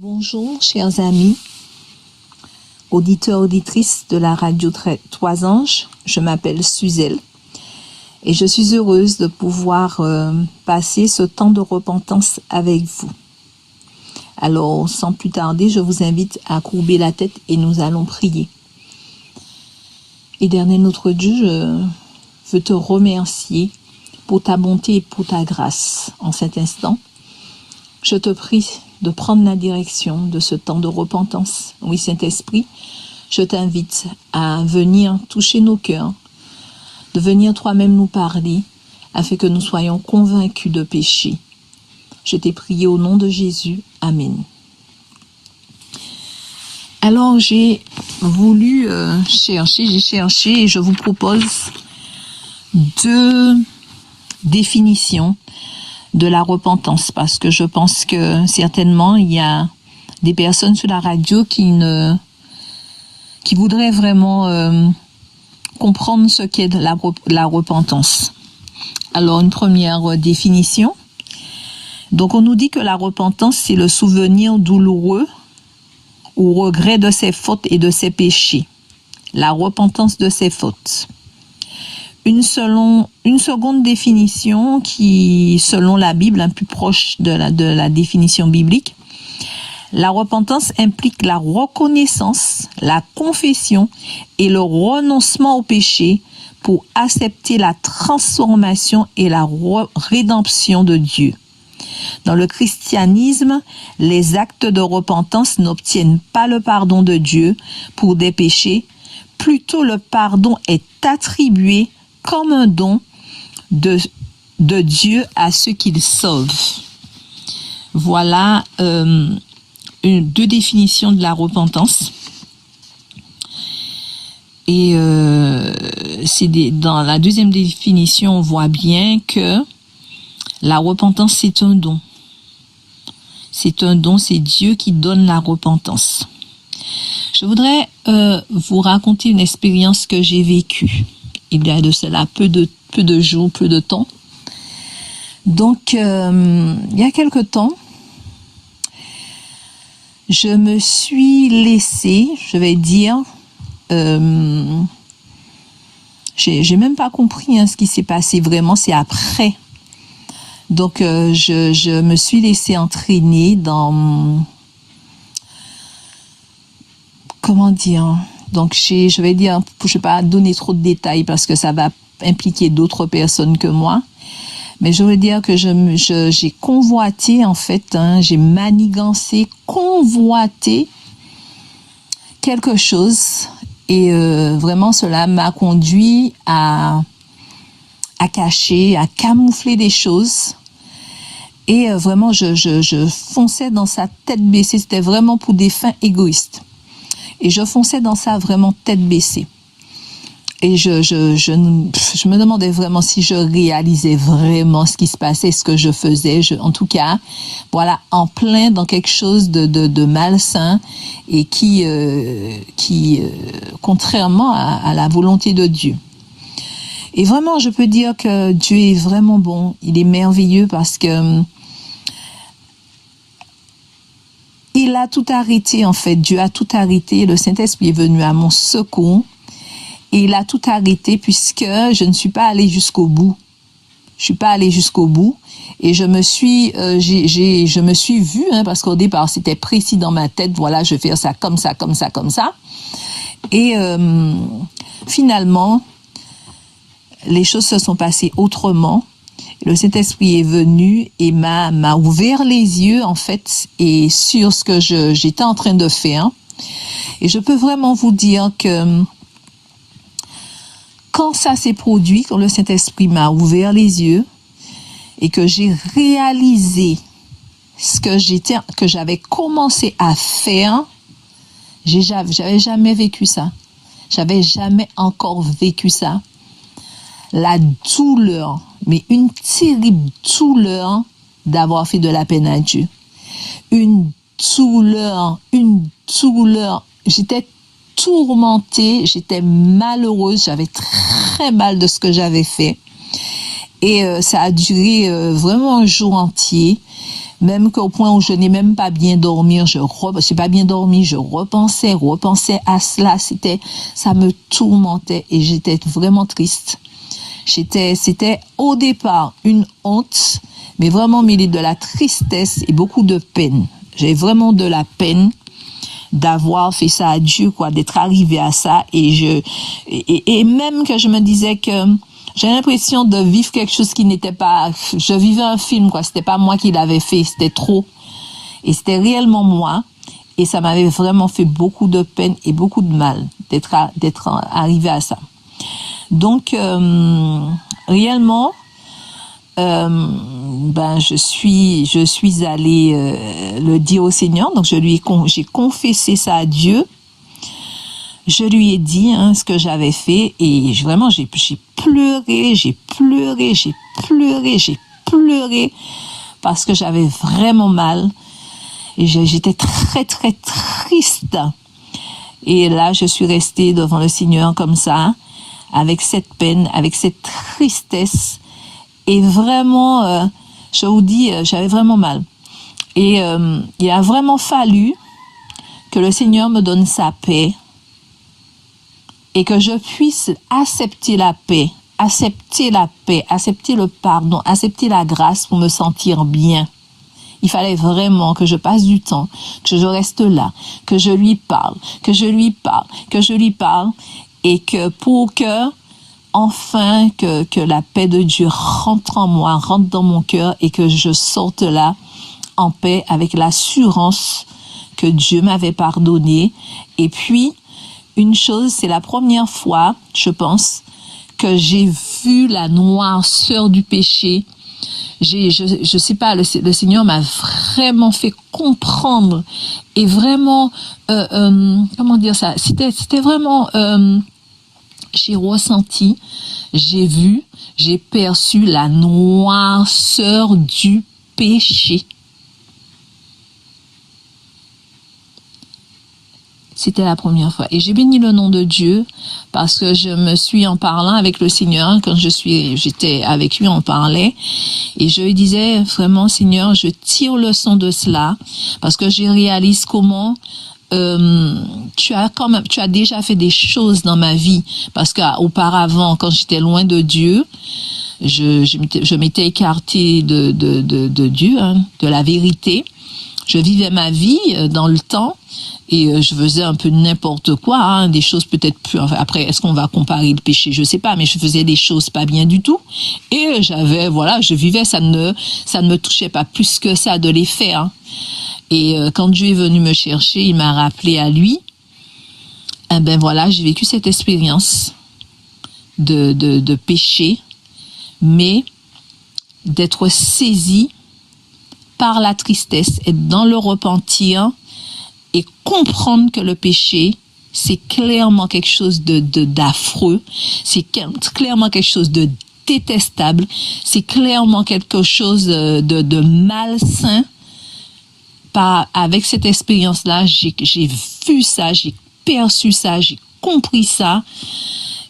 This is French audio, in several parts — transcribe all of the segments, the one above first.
Bonjour, chers amis, auditeurs, auditrices de la radio Trois Anges. Je m'appelle Suzelle et je suis heureuse de pouvoir passer ce temps de repentance avec vous. Alors, sans plus tarder, je vous invite à courber la tête et nous allons prier. Éternel notre Dieu, je veux te remercier pour ta bonté et pour ta grâce en cet instant. Je te prie de prendre la direction de ce temps de repentance. Oui, Saint-Esprit, je t'invite à venir toucher nos cœurs, de venir toi-même nous parler, afin que nous soyons convaincus de péché. Je t'ai prié au nom de Jésus. Amen. Alors, j'ai voulu chercher et je vous propose 2 définitions de la repentance, parce que je pense que certainement il y a des personnes sur la radio qui voudraient vraiment comprendre ce qu'est la repentance. Alors, une première définition. Donc, on nous dit que la repentance, c'est le souvenir douloureux ou regret de ses fautes et de ses péchés. La repentance de ses fautes. Une seconde définition qui, selon la Bible, plus proche de la définition biblique, la repentance implique la reconnaissance, la confession et le renoncement au péché pour accepter la transformation et la rédemption de Dieu. Dans le christianisme, les actes de repentance n'obtiennent pas le pardon de Dieu pour des péchés, plutôt le pardon est attribué comme un don de Dieu à ceux qu'il sauve. Voilà 2 définitions de la repentance. Et dans la deuxième définition, on voit bien que la repentance, c'est un don. C'est un don, c'est Dieu qui donne la repentance. Je voudrais vous raconter une expérience que j'ai vécue. Il y a de cela peu de jours, peu de temps. Donc, il y a quelque temps, je me suis laissée, je vais dire, j'ai même pas compris ce qui s'est passé vraiment, c'est après. Donc, je me suis laissée entraîner dans, comment dire, donc je vais dire, je vais pas donner trop de détails parce que ça va impliquer d'autres personnes que moi, mais je veux dire que j'ai convoité en fait, j'ai manigancé, convoité quelque chose et vraiment cela m'a conduit à cacher, à camoufler des choses. Et vraiment, je fonçais dans sa tête baissée. C'était vraiment pour des fins égoïstes. Et je fonçais dans ça vraiment tête baissée. Et je me demandais vraiment si je réalisais vraiment ce qui se passait, ce que je faisais. En tout cas, voilà, en plein dans quelque chose de malsain et qui contrairement à la volonté de Dieu. Et vraiment, je peux dire que Dieu est vraiment bon. Il est merveilleux parce que il a tout arrêté, en fait. Dieu a tout arrêté. Le Saint-Esprit est venu à mon secours. Et il a tout arrêté puisque je ne suis pas allée jusqu'au bout. Je suis pas allée jusqu'au bout. Et je me suis vue, parce qu'au départ, c'était précis dans ma tête. Voilà, je vais faire ça comme ça, comme ça, comme ça. Et finalement, les choses se sont passées autrement. Le Saint-Esprit est venu et m'a ouvert les yeux, en fait, et sur ce que j'étais en train de faire. Et je peux vraiment vous dire que quand ça s'est produit, quand le Saint-Esprit m'a ouvert les yeux et que j'ai réalisé ce que j'avais commencé à faire, j'avais jamais vécu ça. J'avais jamais encore vécu ça. La douleur, mais une terrible douleur d'avoir fait de la peine à Dieu. Une douleur. J'étais tourmentée, j'étais malheureuse, j'avais très mal de ce que j'avais fait. Et ça a duré vraiment un jour entier. même qu'au point où je n'ai même pas bien dormi, j'ai pas bien dormi, je repensais à cela, ça me tourmentait et j'étais vraiment triste. C'était au départ une honte, mais vraiment mêlée de la tristesse et beaucoup de peine. J'ai vraiment de la peine d'avoir fait ça à Dieu, quoi, d'être arrivé à ça, et même que je me disais que j'ai l'impression de vivre quelque chose qui n'était pas, je vivais un film, quoi, c'était pas moi qui l'avais fait, c'était trop, et c'était réellement moi, et ça m'avait vraiment fait beaucoup de peine et beaucoup de mal d'être arrivé à ça. Donc, réellement, je suis allée le dire au Seigneur. Donc, j'ai confessé ça à Dieu. Je lui ai dit ce que j'avais fait et vraiment, j'ai pleuré parce que j'avais vraiment mal et j'étais très, très triste. Et là, je suis restée devant le Seigneur comme ça, avec cette peine, avec cette tristesse. Et vraiment, je vous dis, j'avais vraiment mal. Et il a vraiment fallu que le Seigneur me donne sa paix et que je puisse accepter la paix, accepter le pardon, accepter la grâce pour me sentir bien. Il fallait vraiment que je passe du temps, que je reste là, que je lui parle, et que pour que enfin que la paix de Dieu rentre en moi, rentre dans mon cœur et que je sorte là en paix avec l'assurance que Dieu m'avait pardonné. Et puis, une chose, c'est la première fois, je pense, que j'ai vu la noirceur du péché. Je sais pas, le Seigneur m'a vraiment fait comprendre et vraiment, comment dire ça, c'était vraiment, j'ai ressenti, j'ai vu, j'ai perçu la noirceur du péché. C'était la première fois. Et j'ai béni le nom de Dieu parce que je me suis en parlant avec le Seigneur, quand j'étais avec lui, on parlait. Et je lui disais vraiment, Seigneur, je tire leçon de cela parce que je réalise comment tu as déjà fait des choses dans ma vie. Parce qu'auparavant, quand j'étais loin de Dieu, je m'étais écartée de Dieu, de la vérité. Je vivais ma vie dans le temps et je faisais un peu n'importe quoi, des choses peut-être plus. Après, est-ce qu'on va comparer le péché? Je sais pas, mais je faisais des choses pas bien du tout. Et je vivais, ça ne me touchait pas plus que ça de les faire. Et quand Dieu est venu me chercher, il m'a rappelé à lui. J'ai vécu cette expérience de péché, mais d'être saisi par la tristesse, être dans le repentir et comprendre que le péché, c'est clairement quelque chose d'affreux, c'est clairement quelque chose de détestable, c'est clairement quelque chose de malsain. Avec cette expérience-là, j'ai vu ça, j'ai perçu ça, j'ai compris ça.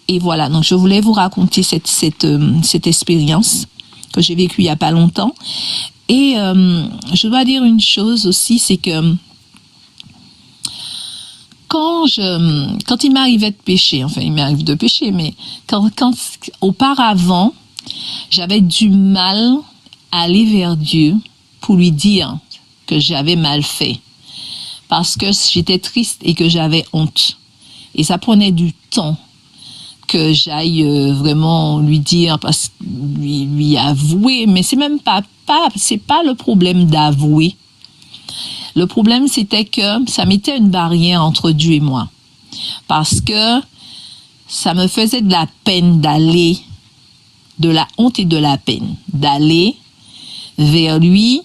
Et voilà, donc je voulais vous raconter cette expérience que j'ai vécue il n'y a pas longtemps. Et je dois dire une chose aussi, c'est que quand il m'arrivait de pécher, enfin il m'arrive de pécher, mais quand auparavant, j'avais du mal à aller vers Dieu pour lui dire que j'avais mal fait, parce que j'étais triste et que j'avais honte. Et ça prenait du temps que j'aille vraiment lui dire, parce lui avouer, mais c'est même pas le problème d'avouer. Le problème, c'était que ça mettait une barrière entre Dieu et moi. Parce que ça me faisait de la peine d'aller, de la honte et de la peine, d'aller vers lui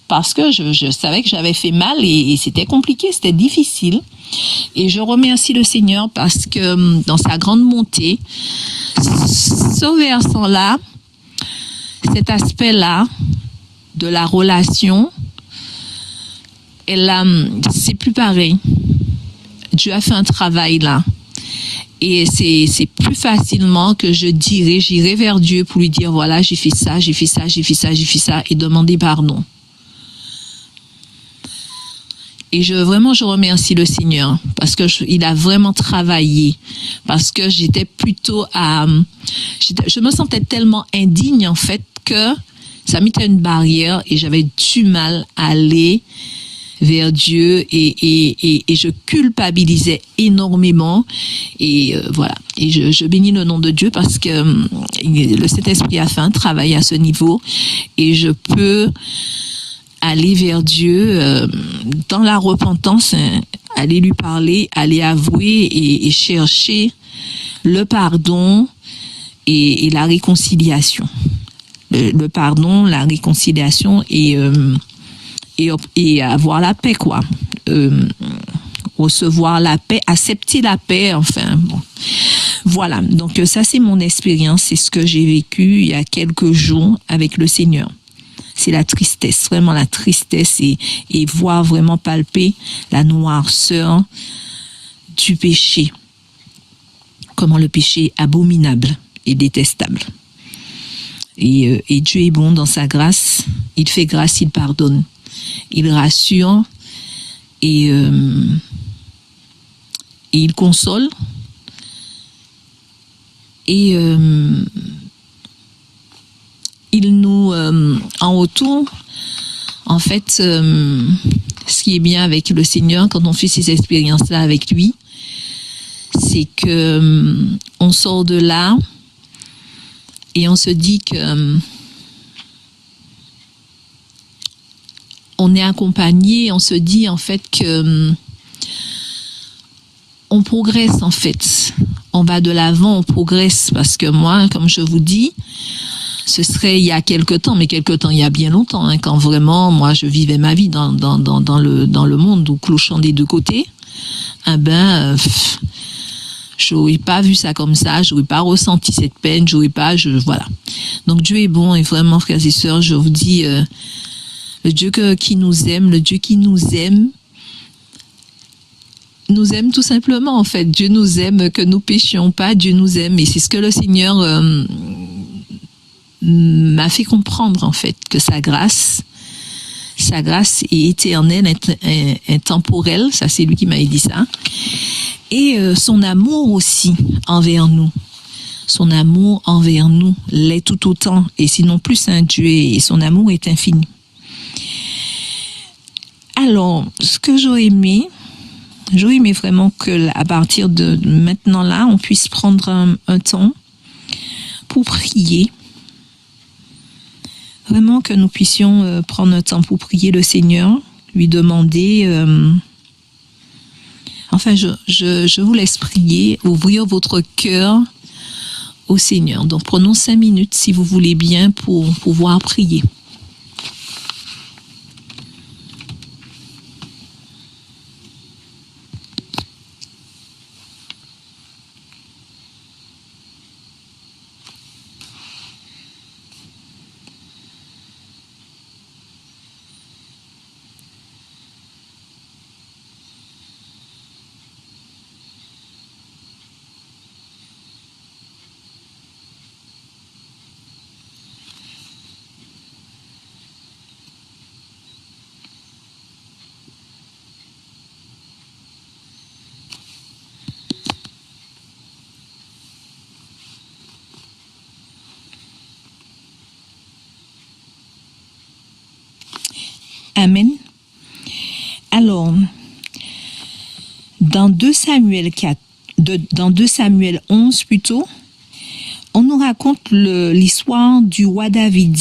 parce que je savais que j'avais fait mal et c'était compliqué, c'était difficile. Et je remercie le Seigneur parce que dans sa grande montée, ce versant-là, cet aspect-là de la relation, c'est plus pareil. Dieu a fait un travail là. Et c'est plus facilement que j'irai vers Dieu pour lui dire, voilà, j'ai fait ça, et demander pardon. Et je remercie le Seigneur parce que il a vraiment travaillé, parce que je me sentais tellement indigne en fait que ça m'était une barrière et j'avais du mal à aller vers Dieu et je culpabilisais énormément et voilà. Et je bénis le nom de Dieu parce que le Saint-Esprit a fait un travail à ce niveau et je peux aller vers Dieu dans la repentance, aller lui parler, aller avouer et chercher le pardon et la réconciliation. Le pardon, la réconciliation et avoir la paix, quoi. Recevoir la paix, accepter la paix, enfin, bon. Voilà, donc ça c'est mon expérience, c'est ce que j'ai vécu il y a quelques jours avec le Seigneur. C'est la tristesse, vraiment la tristesse et voir vraiment palper la noirceur du péché. Comment le péché est abominable et détestable. Et Dieu est bon dans sa grâce, il fait grâce, il pardonne. Il rassure et il console et il nous en retour en fait ce qui est bien avec le Seigneur quand on fait ces expériences là avec lui, c'est que on sort de là et on se dit que on est accompagné, on se dit en fait que on progresse en fait. On va de l'avant, on progresse parce que moi, comme je vous dis, ce serait il y a quelque temps, mais quelque temps il y a bien longtemps, hein, quand vraiment moi je vivais ma vie dans le monde où clochant des deux côtés. J'aurais pas vu ça comme ça, j'aurais pas ressenti cette peine, voilà. Donc Dieu est bon et vraiment frères et sœurs, je vous dis. Le Dieu qui nous aime, nous aime tout simplement en fait. Dieu nous aime, que nous péchions pas, Dieu nous aime. Et c'est ce que le Seigneur m'a fait comprendre en fait, que sa grâce est éternelle, intemporelle, ça c'est lui qui m'a dit ça. Et son amour aussi envers nous. Son amour envers nous l'est tout autant, et sinon plus, hein, Dieu et son amour est infini. Alors, ce que j'aurais aimé vraiment que à partir de maintenant là, on puisse prendre un temps pour prier. Vraiment que nous puissions prendre un temps pour prier le Seigneur, lui demander. Je vous laisse prier, ouvrir votre cœur au Seigneur. Donc, prenons 5 minutes si vous voulez bien pour pouvoir prier. Amen. Alors, dans 2 Samuel 11 plutôt, on nous raconte l'histoire du roi David.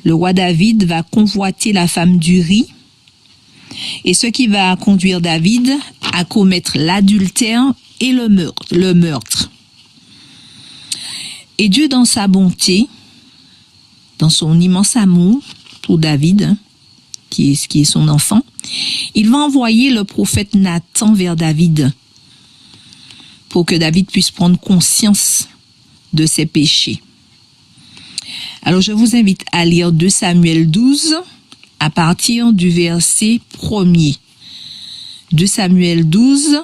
Le roi David va convoiter la femme d'Uri, et ce qui va conduire David à commettre l'adultère et le meurtre. Et Dieu, dans sa bonté, dans son immense amour pour David, qui est son enfant, il va envoyer le prophète Nathan vers David pour que David puisse prendre conscience de ses péchés. Alors je vous invite à lire 2 Samuel 12 à partir du verset 1er. 2 Samuel 12,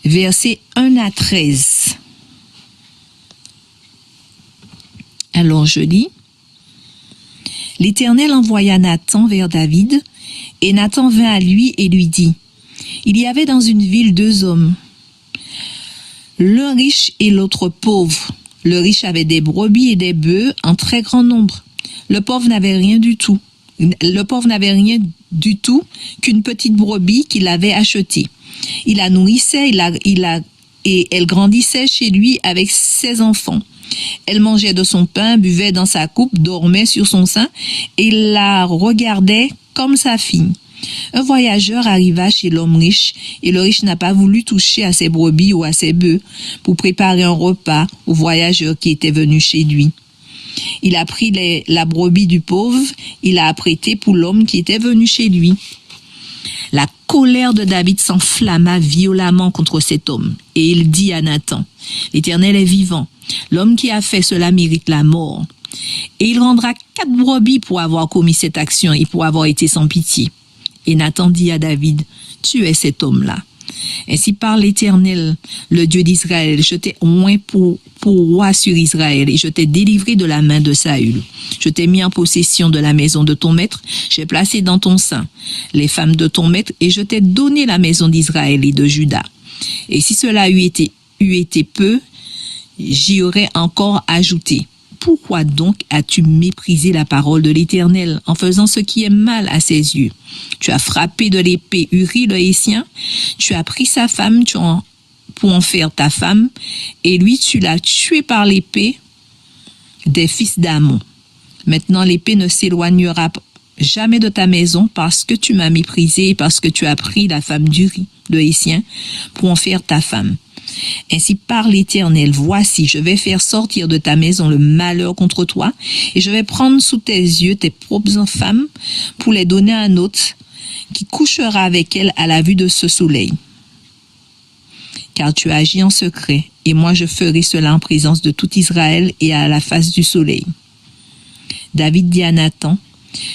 versets 1 à 13. Alors je lis. L'Éternel envoya Nathan vers David, et Nathan vint à lui et lui dit, il y avait dans une ville 2 hommes, l'un riche et l'autre pauvre. Le riche avait des brebis et des bœufs en très grand nombre. Le pauvre n'avait rien du tout. Qu'une petite brebis qu'il avait achetée. Il la nourrissait, et elle grandissait chez lui avec ses enfants. Elle mangeait de son pain, buvait dans sa coupe, dormait sur son sein, et la regardait comme sa fille. Un voyageur arriva chez l'homme riche, et le riche n'a pas voulu toucher à ses brebis ou à ses bœufs pour préparer un repas au voyageur qui était venu chez lui. Il a pris la brebis du pauvre, il l'a apprêtée pour l'homme qui était venu chez lui. La colère de David s'enflamma violemment contre cet homme, et il dit à Nathan, « L'Éternel est vivant, l'homme qui a fait cela mérite la mort. Et il rendra 4 brebis pour avoir commis cette action et pour avoir été sans pitié. » Et Nathan dit à David, « Tu es cet homme-là. Ainsi parle l'Éternel, le Dieu d'Israël, je t'ai oint pour roi sur Israël, et je t'ai délivré de la main de Saül. Je t'ai mis en possession de la maison de ton maître, j'ai placé dans ton sein les femmes de ton maître, et je t'ai donné la maison d'Israël et de Juda. Et si cela eût été peu, j'y aurais encore ajouté. Pourquoi donc as-tu méprisé la parole de l'Éternel en faisant ce qui est mal à ses yeux? Tu as frappé de l'épée Uri le Hétien, tu as pris sa femme pour en faire ta femme, et lui tu l'as tué par l'épée des fils d'Ammon. Maintenant l'épée ne s'éloignera jamais de ta maison parce que tu m'as méprisé et parce que tu as pris la femme d'Uri le Hétien pour en faire ta femme. Ainsi parle l'Éternel, voici, je vais faire sortir de ta maison le malheur contre toi, et je vais prendre sous tes yeux tes propres femmes pour les donner à un autre qui couchera avec elles à la vue de ce soleil. Car tu as agi en secret, et moi je ferai cela en présence de tout Israël et à la face du soleil. David dit à Nathan,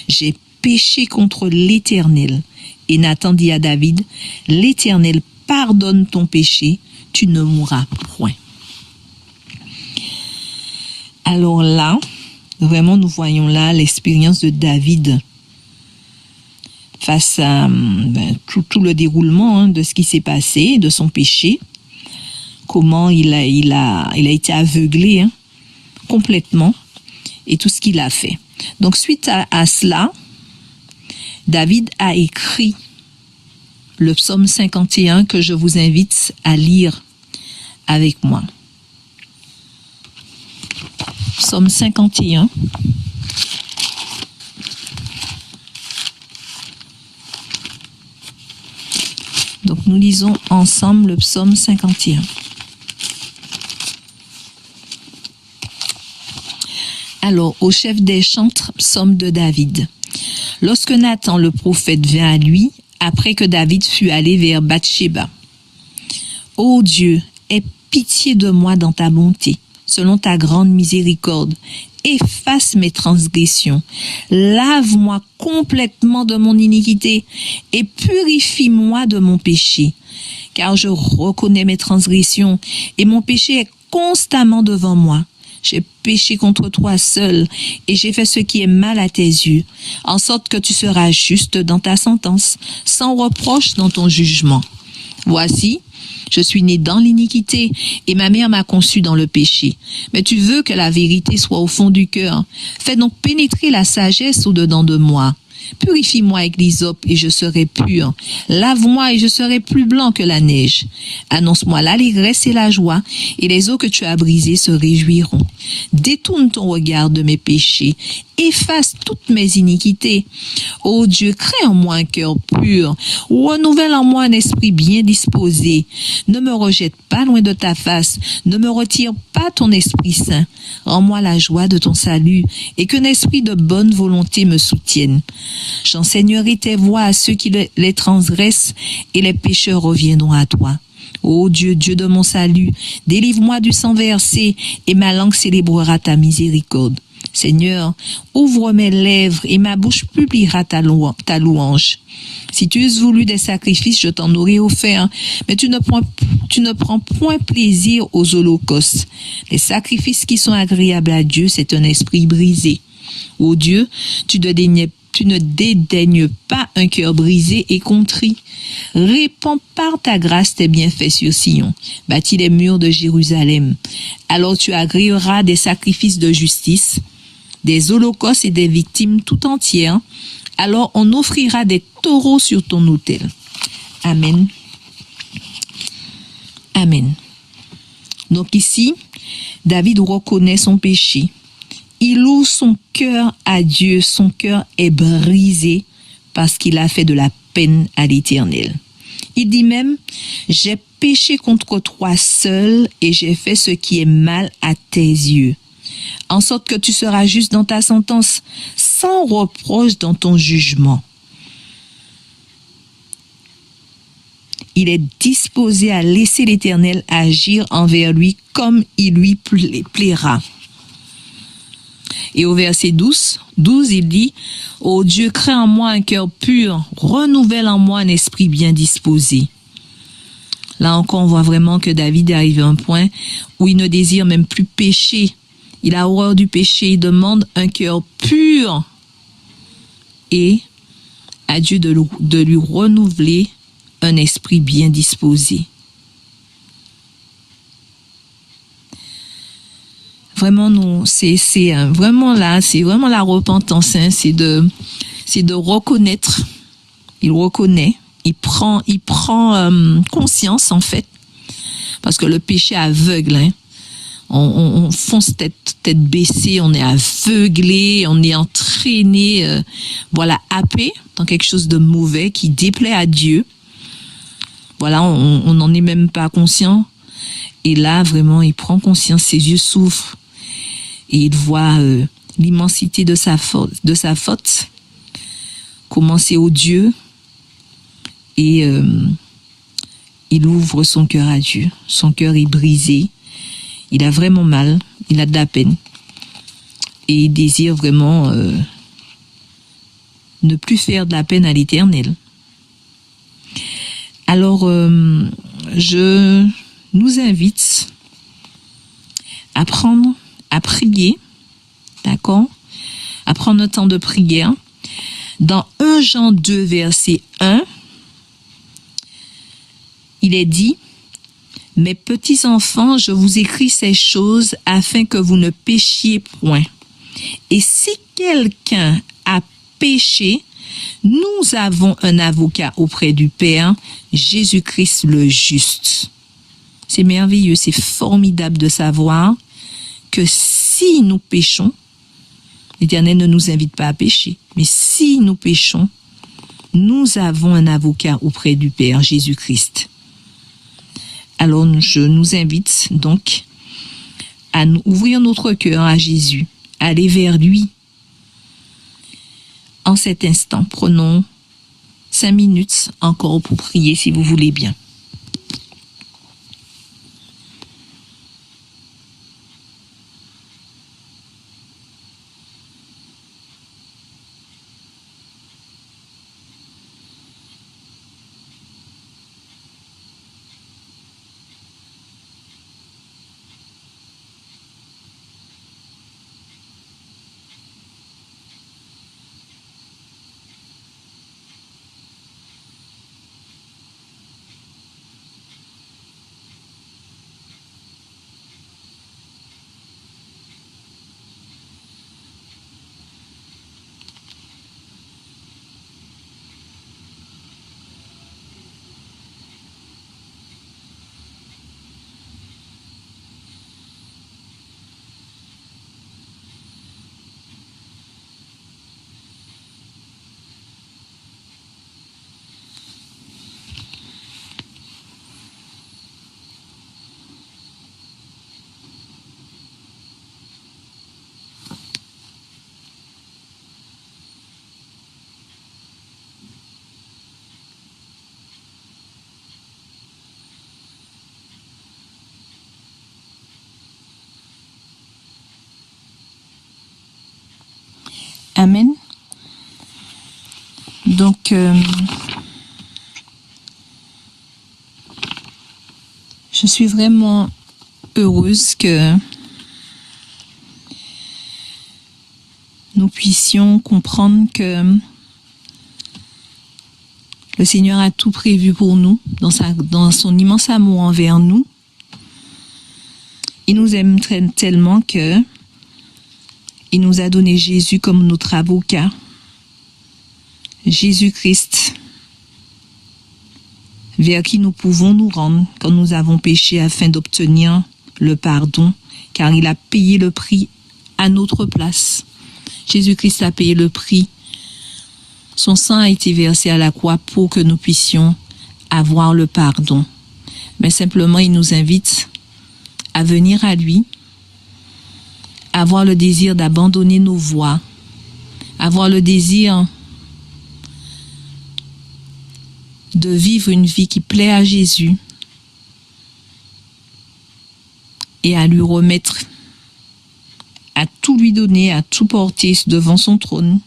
j'ai péché contre l'Éternel. Et Nathan dit à David, l'Éternel pardonne ton péché, tu ne mourras point. Alors là, vraiment nous voyons là l'expérience de David face à tout le déroulement de ce qui s'est passé, de son péché, comment il a été aveuglé complètement et tout ce qu'il a fait. Donc suite à cela, David a écrit le psaume 51 que je vous invite à lire avec moi. Psaume 51. Donc nous lisons ensemble le psaume 51. Alors, au chef des chantres, psaume de David. Lorsque Nathan le prophète vint à lui, après que David fut allé vers Bathsheba. Ô Dieu, aie pitié de moi dans ta bonté, selon ta grande miséricorde. Efface mes transgressions. Lave-moi complètement de mon iniquité et purifie-moi de mon péché. Car je reconnais mes transgressions et mon péché est constamment devant moi. J'ai péché contre toi seul et j'ai fait ce qui est mal à tes yeux, en sorte que tu seras juste dans ta sentence, sans reproche dans ton jugement. Voici, je suis né dans l'iniquité et ma mère m'a conçu dans le péché. Mais tu veux que la vérité soit au fond du cœur. Fais donc pénétrer la sagesse au-dedans de moi. Purifie-moi avec l'hysope et je serai pur. Lave-moi et je serai plus blanc que la neige. Annonce-moi l'allégresse et la joie, et les eaux que tu as brisées se réjouiront. Détourne ton regard de mes péchés. Efface toutes mes iniquités. Ô Dieu, crée en moi un cœur pur. Renouvelle en moi un esprit bien disposé. Ne me rejette pas loin de ta face. Ne me retire pas ton Esprit Saint. Rends-moi la joie de ton salut et qu'un esprit de bonne volonté me soutienne. J'enseignerai tes voies à ceux qui les transgressent et les pécheurs reviendront à toi. Ô Dieu, Dieu de mon salut, délivre-moi du sang versé et ma langue célébrera ta miséricorde. Seigneur, ouvre mes lèvres et ma bouche publiera ta louange. Si tu eusses voulu des sacrifices, je t'en aurais offert, mais tu ne prends point plaisir aux holocaustes. Les sacrifices qui sont agréables à Dieu, c'est un esprit brisé. Ô Dieu, tu ne dédaignes pas un cœur brisé et contrit. Répands par ta grâce tes bienfaits sur Sion. Bâtis les murs de Jérusalem. Alors tu agréeras des sacrifices de justice, des holocaustes et des victimes tout entières. Alors on offrira des taureaux sur ton autel. Amen. Amen. Donc ici, David reconnaît son péché. Il ouvre son cœur à Dieu. Son cœur est brisé parce qu'il a fait de la peine à l'Éternel. Il dit même, j'ai péché contre toi seul et j'ai fait ce qui est mal à tes yeux. En sorte que tu seras juste dans ta sentence, sans reproche dans ton jugement. Il est disposé à laisser l'Éternel agir envers lui comme il lui plaira. Et au verset 12, il dit, « Ô Dieu, crée en moi un cœur pur, renouvelle en moi un esprit bien disposé. » Là encore, on voit vraiment que David est arrivé à un point où il ne désire même plus pécher. Il a horreur du péché, il demande un cœur pur et à Dieu de lui renouveler un esprit bien disposé. Vraiment, non, c'est vraiment là, c'est vraiment la repentance, hein, c'est de reconnaître. Il reconnaît, il prend conscience en fait, parce que le péché aveugle, hein. On fonce tête baissée, on est aveuglé, on est entraîné, happé dans quelque chose de mauvais qui déplaît à Dieu. Voilà, on n'en est même pas conscient. Et là, vraiment, il prend conscience, ses yeux s'ouvrent et il voit l'immensité de sa faute, comment c'est odieux, et il ouvre son cœur à Dieu. Son cœur est brisé. Il a vraiment mal, il a de la peine et il désire vraiment ne plus faire de la peine à l'Éternel. Alors, je nous invite à prier, d'accord, à prendre un temps de prière. Dans 1 Jean 2, verset 1, il est dit, « Mes petits enfants, je vous écris ces choses afin que vous ne péchiez point. Et si quelqu'un a péché, nous avons un avocat auprès du Père, Jésus-Christ le juste. » C'est merveilleux, c'est formidable de savoir que si nous péchons, l'Éternel ne nous invite pas à pécher, mais si nous péchons, nous avons un avocat auprès du Père, Jésus-Christ. Alors, je nous invite donc à nous ouvrir notre cœur à Jésus, à aller vers lui. En cet instant, prenons 5 minutes encore pour prier si vous voulez bien. Amen. Donc, je suis vraiment heureuse que nous puissions comprendre que le Seigneur a tout prévu pour nous, dans son immense amour envers nous. Il nous aime tellement que il nous a donné Jésus comme notre avocat. Jésus-Christ, vers qui nous pouvons nous rendre quand nous avons péché afin d'obtenir le pardon, car il a payé le prix à notre place. Jésus-Christ a payé le prix. Son sang a été versé à la croix pour que nous puissions avoir le pardon. Mais simplement, il nous invite à venir à lui, avoir le désir d'abandonner nos voies, avoir le désir de vivre une vie qui plaît à Jésus et à lui remettre, à tout lui donner, à tout porter devant son trône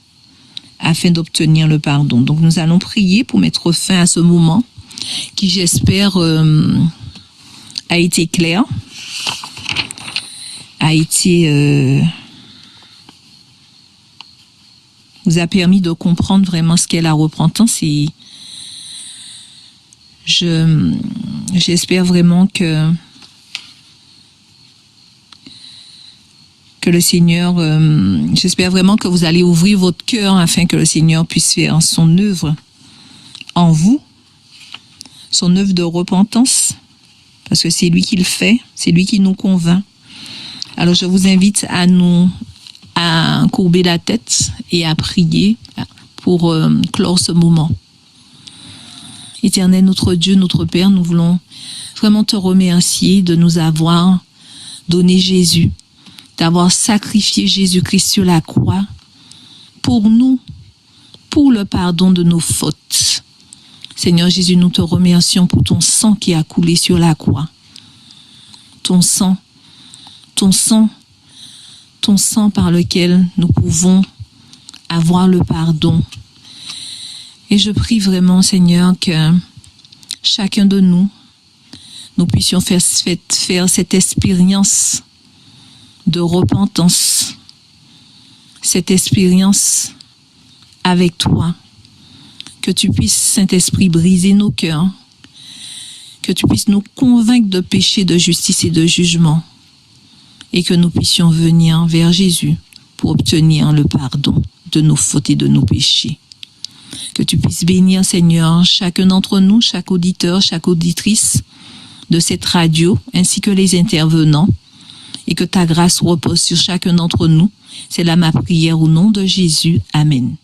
afin d'obtenir le pardon. Donc nous allons prier pour mettre fin à ce moment qui, j'espère, a été clair, vous a permis de comprendre vraiment ce qu'est la repentance, et j'espère vraiment que le Seigneur, j'espère vraiment que vous allez ouvrir votre cœur afin que le Seigneur puisse faire son œuvre en vous, son œuvre de repentance, parce que c'est lui qui le fait, c'est lui qui nous convainc. Alors je vous invite à courber la tête et à prier pour clore ce moment. Éternel, notre Dieu, notre Père, nous voulons vraiment te remercier de nous avoir donné Jésus, d'avoir sacrifié Jésus-Christ sur la croix pour nous, pour le pardon de nos fautes. Seigneur Jésus, nous te remercions pour ton sang qui a coulé sur la croix. Ton sang par lequel nous pouvons avoir le pardon. Et je prie vraiment, Seigneur, que chacun de nous puissions faire cette expérience de repentance, cette expérience avec toi. Que tu puisses, Saint-Esprit, briser nos cœurs, que tu puisses nous convaincre de péché, de justice et de jugement, et que nous puissions venir vers Jésus pour obtenir le pardon de nos fautes et de nos péchés. Que tu puisses bénir, Seigneur, chacun d'entre nous, chaque auditeur, chaque auditrice de cette radio, ainsi que les intervenants, et que ta grâce repose sur chacun d'entre nous. C'est là ma prière au nom de Jésus. Amen.